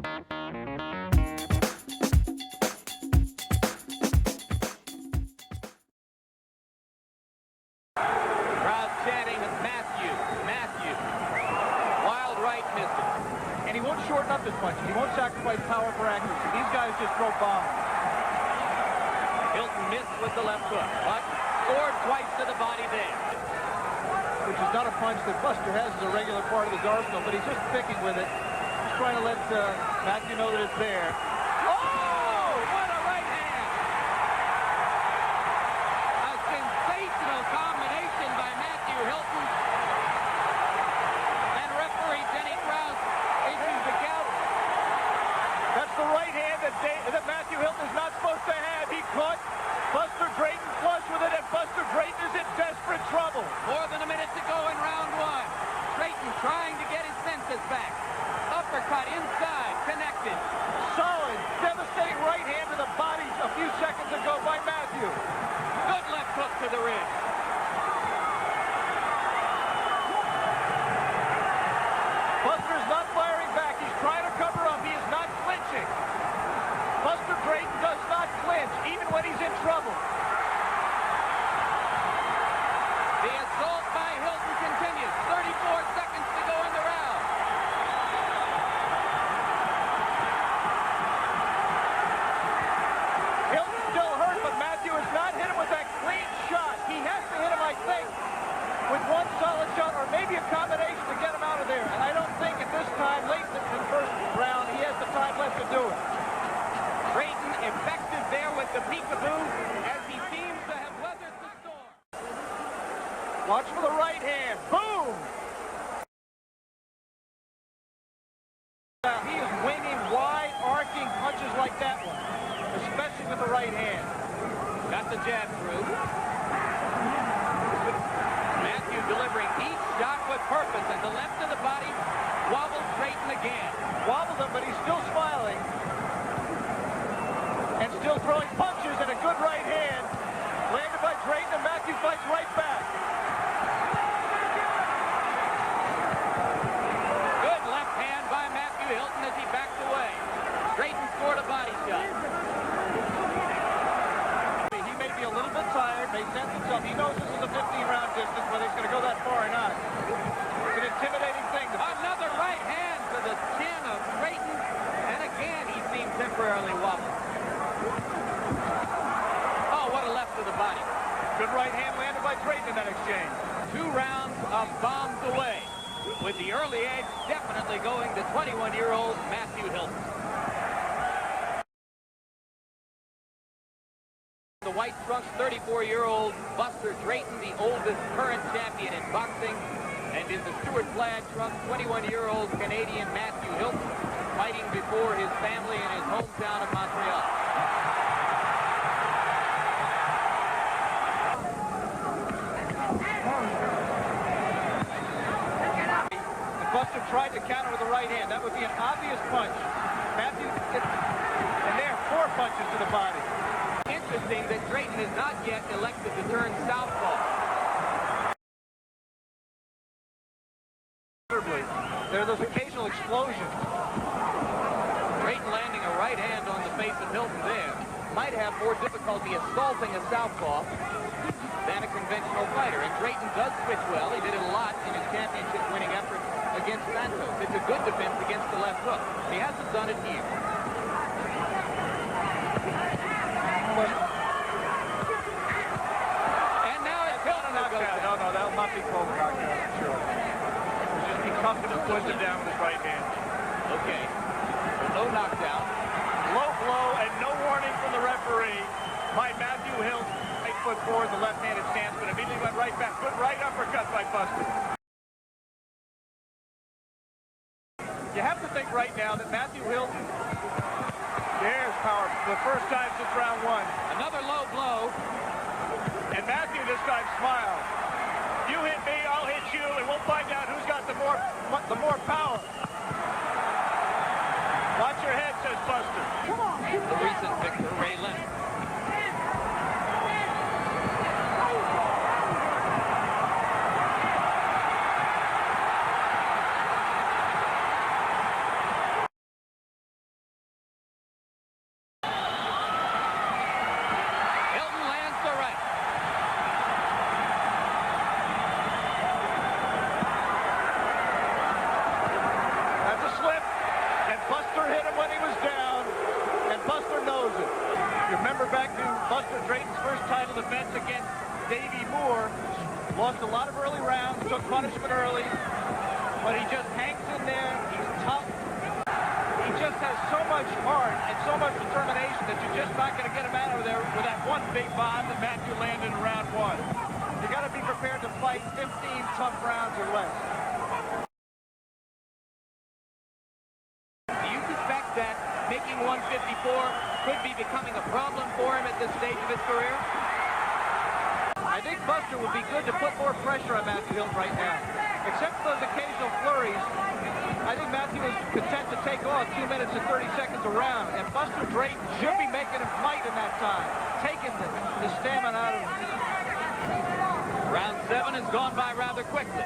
Crowd chanting Matthew, Matthew. Wild right missed it. And he won't shorten up his punches. He won't sacrifice power for accuracy. These guys just throw bombs. Hilton missed with the left hook, but scored twice to the body there. Which is not a punch that Buster has as a regular part of his arsenal, but he's just picking with it. He's trying to let Matthew know that it's there. Oh, what a right hand! A sensational combination by Matthew Hilton. And referee Denny Krause issues the count. That's the right hand that Matthew Hilton is not supposed to have. He caught Buster Drayton flush with it, and Buster Drayton is in desperate trouble. More than a minute to go in round one. Drayton trying to get his senses back. Uppercut inside, connected. Solid, devastating right hand to the body a few seconds ago by Matthew. Good left hook to the ribs. Buster is not firing back. He's trying to cover up. He is not flinching. Buster Drayton does not flinch, even when he's in trouble. The assault by Hilton continues. 34 seconds to go in the round. Hilton's still hurt, but Matthew has not hit him with that clean shot. He has to hit him, I think, with one solid shot or maybe a combination to get him out of there. And I don't think at this time, late in the first round, he has the time left to do it. Drayton effective there with the peekaboo as he seems to have weathered the storm. Watch for the right hand. Boom! He is winging wide, arcing punches like that one, especially with the right hand. Got the jab through. Matthew delivering each shot with purpose, and the left of the body wobbles Drayton again. Wobbled him, but he's still smiling. And still throwing punches and a good right hand. Landed by Drayton, and Matthew fights right back. Good left hand by Matthew Hilton as he backed away. Drayton scored a body shot. He may be a little bit tired, may sense himself. He knows this is a 15-round distance, whether he's going to go that far or not. It's an intimidating thing. Another right hand to the chin of Drayton, and again he seemed temporarily wobbled. Oh, what a left to the body. Good right hand landed by Drayton in that exchange. 2 rounds of bombs away, with the early edge definitely going to 21-year-old Matthew Hilton. The white trunks, 34-year-old Buster Drayton, the oldest current champion in boxing. And in the Stuart Plaid trunks, 21-year-old Canadian Matthew Hilton, fighting before his family in his hometown of Montreal. Buster tried to counter with the right hand. That would be an obvious punch. Matthew, and there, 4 punches to the body. Interesting that Drayton has not yet elected to turn southpaw. There are those occasional explosions. Drayton landing a right hand on the face of Hilton there. Might have more difficulty assaulting a southpaw than a conventional fighter. And Drayton does switch well. He did it a lot in his championship winning effort against Santos. It's a good defense against the left hook. He hasn't done it here. And now it's Hilton who goes down. No, that'll not be called a knockout, I'm sure. It's just he cuffed him and pushed him down with his right hand. Okay. So no knockdown. Low blow and no warning from the referee by Matthew Hilton. 8'4", the left-handed stance, but immediately went right back. Good right uppercut by Buster. You have to think right now that Matthew Hilton, there's power for the first time since round 1. Another low blow. And Matthew this time smiles. You hit me, I'll hit you, and we'll find out who's got the more power. Watch your head, says Buster. Come on. The recent victor, Ray Leonard. Lost a lot of early rounds, took punishment early, but he just hangs in there. He's tough. He just has so much heart and so much determination that you're just not going to get him out of there with that one big bomb that Matthew landed in round one. You got to be prepared to fight 15 tough rounds or less. Do you suspect that making 154 could be becoming a problem for him at this stage of his career? I think Buster would be good to put more pressure on Matthew Hilton right now. Except for those occasional flurries, I think Matthew is content to take off 2 minutes and 30 seconds a round. And Buster Drayton should be making him fight in that time, taking the stamina out of him. Round 7 has gone by rather quickly.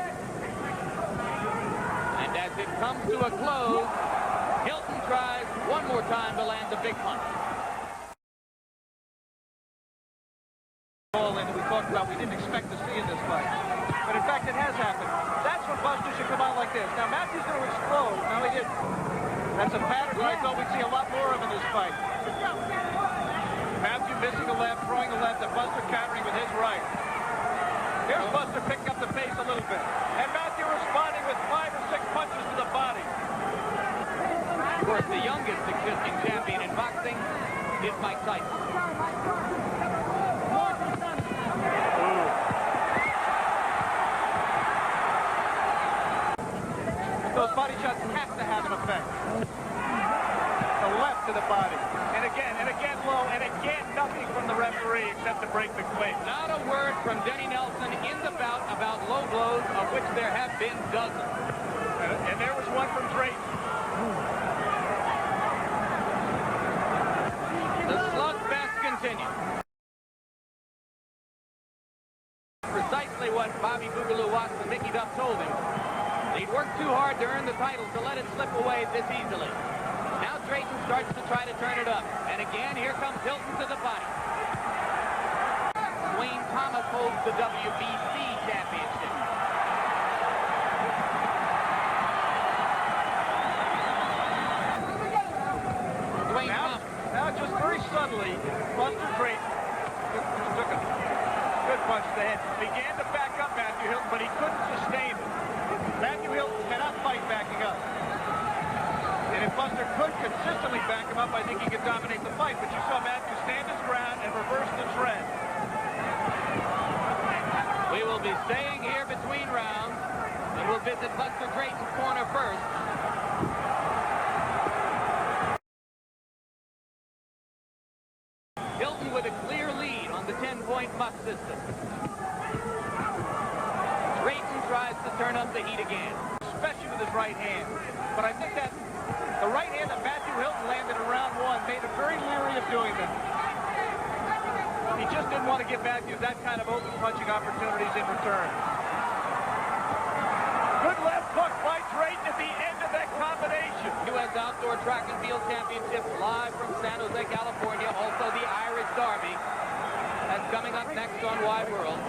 And as it comes to a close, Hilton tries one more time to land the big punch. And we talked about we didn't expect to see in this fight. But in fact, it has happened. That's when Buster should come out like this. Now, Matthew's going to explode. No, he didn't. That's a pattern that I thought we'd see a lot more of in this fight. Matthew missing the left, throwing the left, and Buster countering with his right. Here's Buster picking up the pace a little bit. And Matthew responding with 5 or 6 punches to the body. Of course, the youngest existing champion in boxing is Mike Tyson. Those body shots have to have an effect. The left to the body. And again low, and again nothing from the referee except to break the clinch. Not a word from Denny Nelson in the bout about low blows, of which there have been dozens. And there was one from Drayton. The slugfest continues. Precisely what Bobby Boogaloo Watts and Mickey Duff told him. He'd worked too hard to earn the title to let it slip away this easily. Now Drayton starts to try to turn it up. And again, here comes Hilton to the body. Wayne Thomas holds the WBC championship. Dwayne Thomas. Now just very subtly, Buster Drayton took a good punch to the head. Began to back up Matthew Hilton, but he couldn't sustain it. Matthew Hilton cannot fight backing up. And if Buster could consistently back him up, I think he could dominate the fight. But you saw Matthew stand his ground and reverse the trend. We will be staying here between rounds, and we'll visit Buster Drayton's corner first. Hilton with a clear lead on the 10-point muck system. Drayton tries to turn up the heat again, especially with his right hand. But I think that the right hand that Matthew Hilton landed in round 1 made him very leery of doing that. He just didn't want to give Matthew that kind of open punching opportunities in return. Good left hook by Drayton at the end of that combination. U.S. Outdoor Track and Field Championships live from San Jose, California. Also the Irish Derby. That's coming up next on Wide World.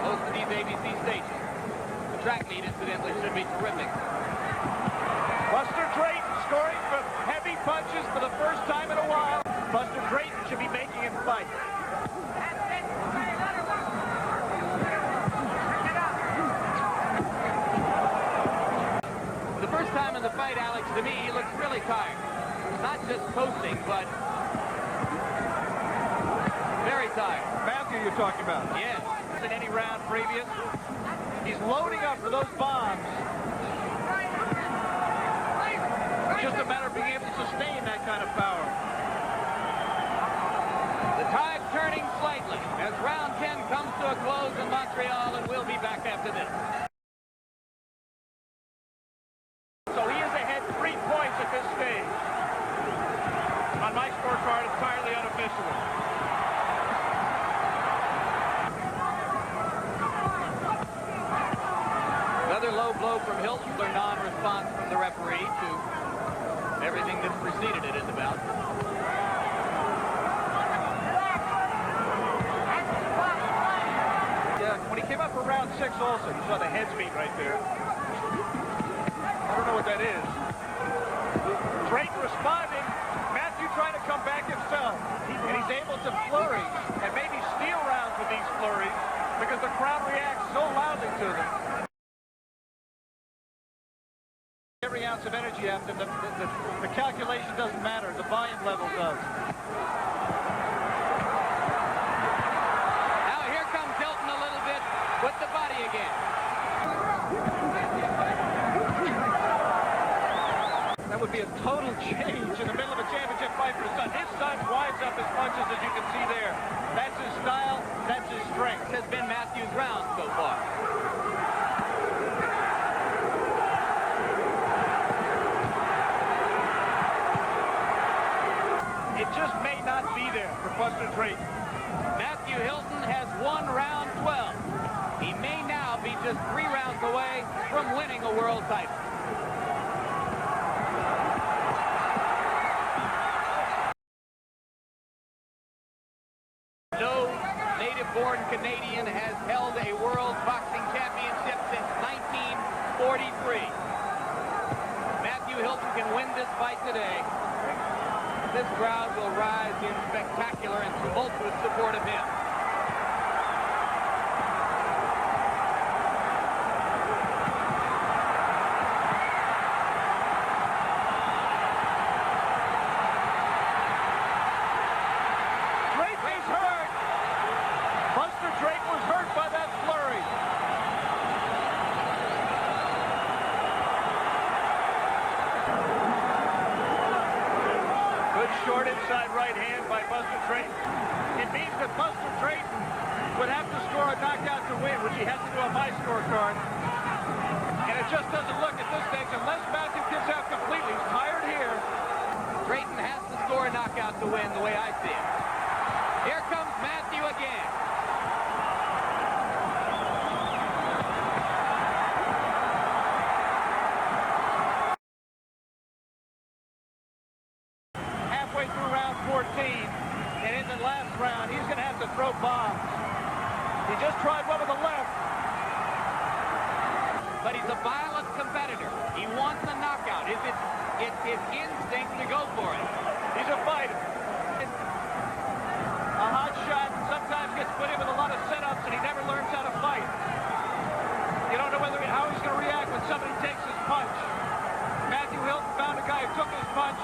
Most of these ABC stations. The track meet, incidentally, should be terrific. Buster Drayton scoring from heavy punches for the first time in a while. Buster Drayton should be making him fight. For the first time in the fight, Alex, to me, he looks really tired. Not just coasting, but very tired. Matthew you're talking about? Yes. In any round previous, he's loading up for those bombs. It's just a matter of being able to sustain that kind of power. The tide turning slightly as round 10 comes to a close in Montreal, and we'll be back after this. So he is ahead 3 points at this stage. On my scorecard, entirely unofficially. Another low blow from Hilton for non-response from the referee to everything that preceded it in the bout. Yeah, when he came up for round 6 also, you saw the heads meet right there. I don't know what that is. Drayton responding. Matthew trying to come back himself. And he's able to flurry and maybe steal rounds with these flurries because the crowd reacts so loudly. isolation doesn't matter. The volume level does. Now here comes Hilton a little bit with the body again. That would be a total change in the middle of a championship fight for his son. His son winds up his punches, as you can see there. That's his style. That's his strength. Has been Matthew's round so far. It just may not be there for Buster Drayton. Matthew Hilton has won round 12. He may now be just 3 rounds away from winning a world title. No native-born Canadian has held a world boxing championship since 1943. Matthew Hilton can win this fight today. This crowd will rise in spectacular and tumultuous support of him. Drayton's hurt. Buster Drayton was hurt by that flurry. Good short inside right hand by Buster Drayton. It means that Buster Drayton would have to score a knockout to win, which he has to do on my scorecard. And it just doesn't look at this stage, unless Matthew gives out completely. He's tired here. Drayton has to score a knockout to win, the way I see it. Here comes Matthew again. Halfway through round 14, and in the last round, he's going to have to throw bombs. He just tried one with the left. But he's a violent competitor. He wants a knockout. It's his instinct to go for it. He's a fighter. A hot shot sometimes gets put in with a lot of setups, and he never learns how to fight. You don't know how he's going to react when somebody takes his punch. Matthew Hilton found a guy who took his punch.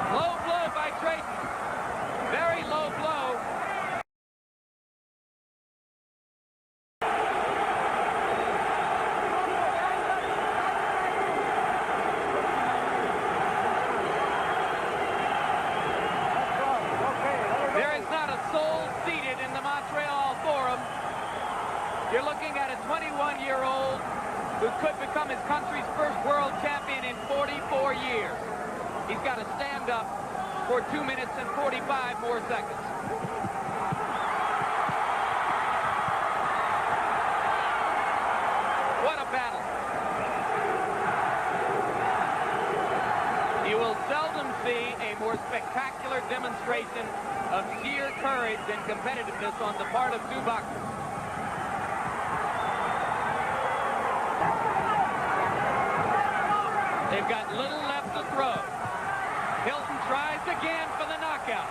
Low blow by Drayton. Very low blow. There is not a soul seated in the Montreal Forum. You're looking at a 21-year-old who could become his country's first world champion in 44 years. He's got to stand up for 2 minutes and 45 more seconds. What a battle. You will seldom see a more spectacular demonstration of sheer courage and competitiveness on the part of two boxers. They've got little left to throw. Hilton tries again for the knockout.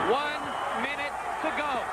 1 minute to go.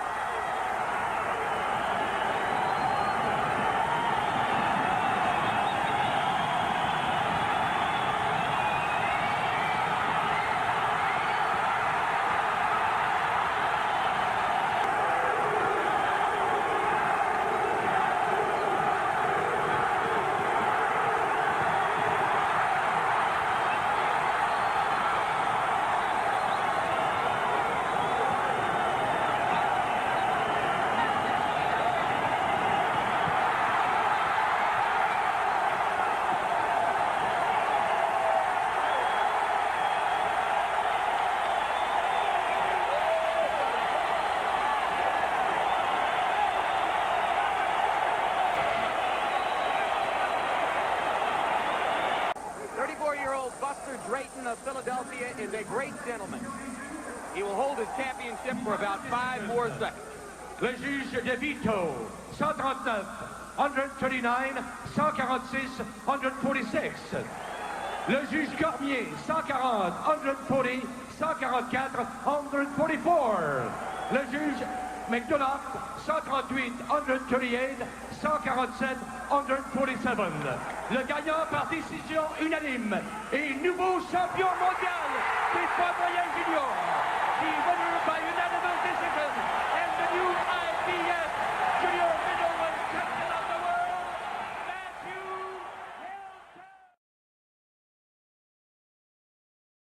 Drayton of Philadelphia is a great gentleman. He will hold his championship for about 5 more seconds. Le juge de veto, 139, 139, 146, 146. Le juge Cormier, 140, 140, 144, 144. Le juge McDonough, 138, 138, 147, 147. Le gagnant par décision unanime et nouveau champion mondial des poids moyens juniors, qui